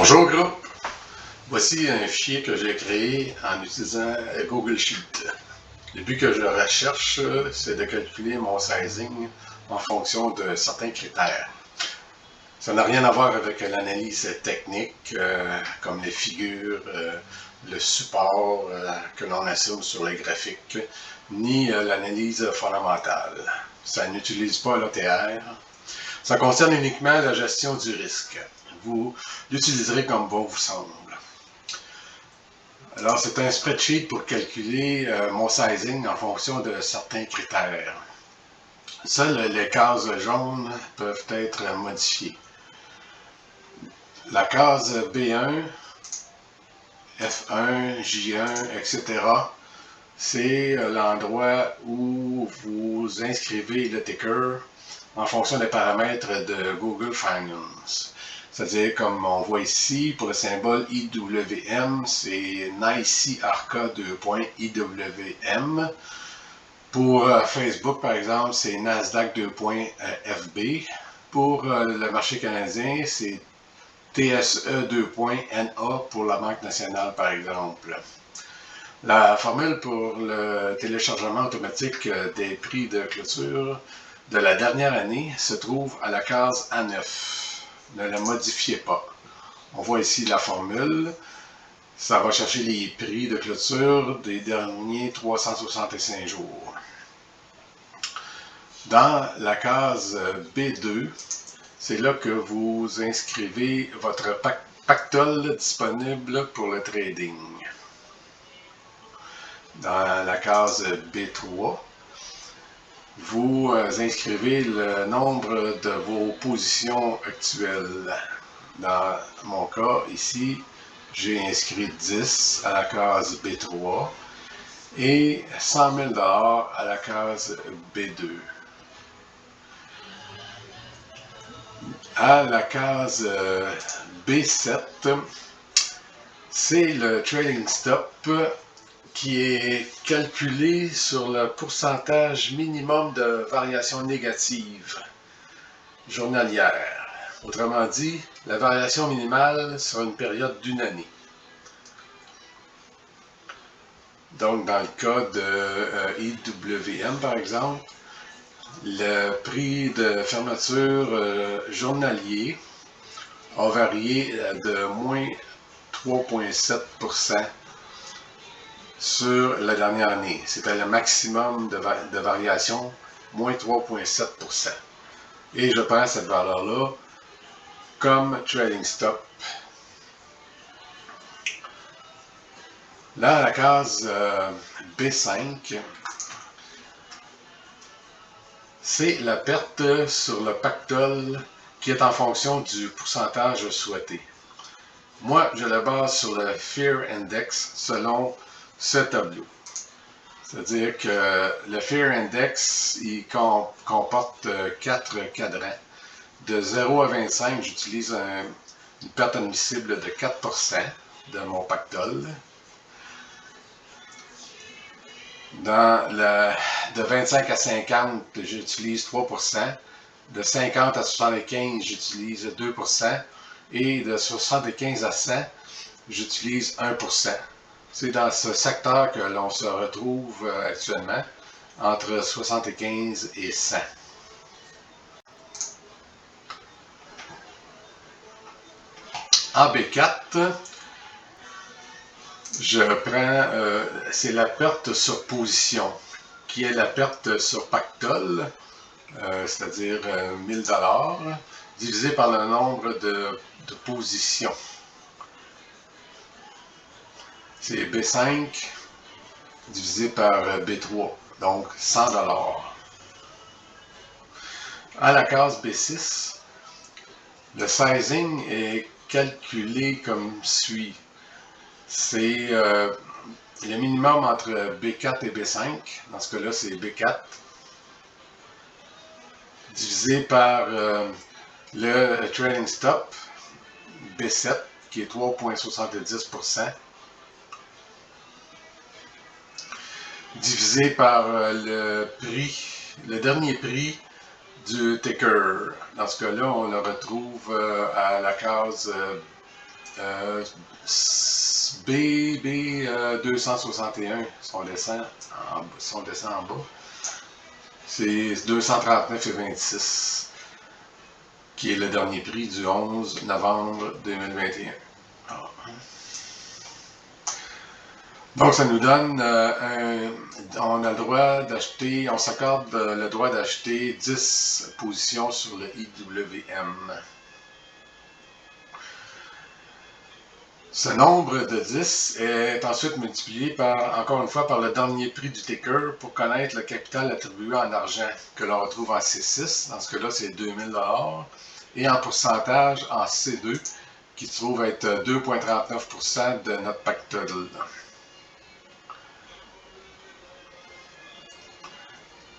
Bonjour groupe, voici un fichier que j'ai créé en utilisant Google Sheet. Le but que je recherche, c'est de calculer mon sizing en fonction de certains critères. Ça n'a rien à voir avec l'analyse technique, comme les figures, le support que l'on assume sur les graphiques, ni l'analyse fondamentale. Ça n'utilise pas l'OTR. Ça concerne uniquement la gestion du risque. Vous l'utiliserez comme bon vous semble. Alors, c'est un spreadsheet pour calculer mon sizing en fonction de certains critères. Seules les cases jaunes peuvent être modifiées. La case B1, F1, J1, etc., c'est l'endroit où vous inscrivez le ticker en fonction des paramètres de Google Finance. C'est-à-dire, comme on voit ici, pour le symbole IWM, c'est NYSE Arca 2.IWM. Pour Facebook, par exemple, c'est Nasdaq 2.FB. Pour le marché canadien, c'est TSE 2.NA pour la Banque nationale, par exemple. La formule pour le téléchargement automatique des prix de clôture de la dernière année se trouve à la case A9. Ne la modifiez pas. On voit ici la formule. Ça va chercher les prix de clôture des derniers 365 jours. Dans la case B2, c'est là que vous inscrivez votre pactole disponible pour le trading. Dans la case B3, vous inscrivez le nombre de vos positions actuelles. Dans mon cas, ici, j'ai inscrit 10 à la case B3 et 100 000 $ à la case B2. À la case B7, c'est le trading stop qui est calculé sur le pourcentage minimum de variation négative journalière. Autrement dit, la variation minimale sur une période d'une année. Donc, dans le cas de IWM, par exemple, le prix de fermeture journalier a varié de moins 3,7% sur la dernière année. C'était le maximum de variation, moins 3,7%. Et je prends cette valeur-là comme trading stop. Là, à la case B5, c'est la perte sur le pactole qui est en fonction du pourcentage souhaité. Moi, je le base sur le Fear Index selon ce tableau. C'est-à-dire que le Fear Index, il comporte 4 cadrans. De 0 à 25, j'utilise une perte admissible de 4% de mon pactole. De 25 à 50, j'utilise 3%. De 50 à 75, j'utilise 2%. Et de 75 à 100, j'utilise 1%. C'est dans ce secteur que l'on se retrouve actuellement, entre 75 et 100. En B4, je prends, c'est la perte sur position, qui est la perte sur pactole, c'est-à-dire 1000 $, divisé par le nombre de positions. C'est B5 divisé par B3, donc 100 $. À la case B6, le sizing est calculé comme suit. C'est le minimum entre B4 et B5. Dans ce cas-là, c'est B4 divisé par le trading stop B7 qui est 3,70%. Divisé par le dernier prix du ticker. Dans ce cas-là, on le retrouve à la case BB261, si on descend en bas, c'est 239,26, qui est le dernier prix du 11 novembre 2021. Alors, donc, ça nous donne, on a le droit d'acheter, on s'accorde le droit d'acheter 10 positions sur le IWM. Ce nombre de 10 est ensuite multiplié par, encore une fois, par le dernier prix du ticker pour connaître le capital attribué en argent, que l'on retrouve en C6, dans ce cas-là c'est 2000 $, et en pourcentage en C2, qui se trouve être 2,39% de notre pactole.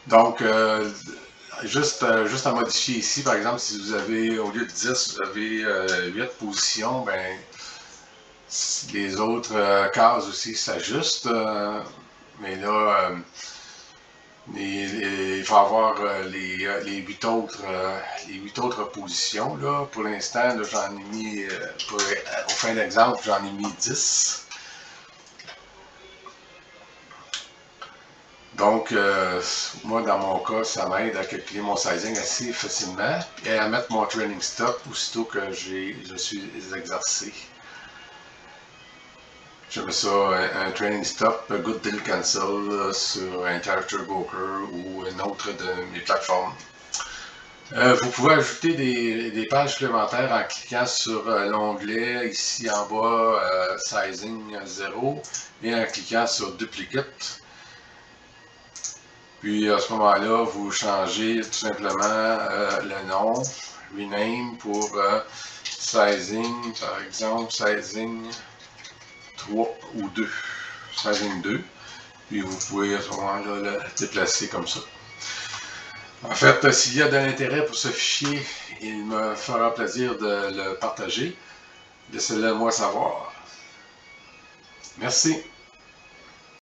Donc, juste à modifier ici, par exemple, si vous avez, au lieu de 10, vous avez 8 positions, ben, les autres cases aussi s'ajustent, mais là, il faut avoir les 8 autres positions. Là. Pour l'instant, j'en ai mis, au fin d'exemple, j'en ai mis 10. Donc, moi, dans mon cas, ça m'aide à calculer mon sizing assez facilement et à mettre mon trailing stop aussitôt que je suis exercé. Je mets ça un trailing stop, un good deal cancel sur un character broker ou une autre de mes plateformes. Vous pouvez ajouter des pages supplémentaires en cliquant sur l'onglet ici en bas, Sizing 0, et en cliquant sur Duplicate. Puis à ce moment-là, vous changez tout simplement le nom, rename pour Sizing, par exemple, Sizing 3 ou 2, Sizing 2. Puis vous pouvez à ce moment-là le déplacer comme ça. En fait, s'il y a de l'intérêt pour ce fichier, il me fera plaisir de le partager. Laissez-le moi savoir. Merci.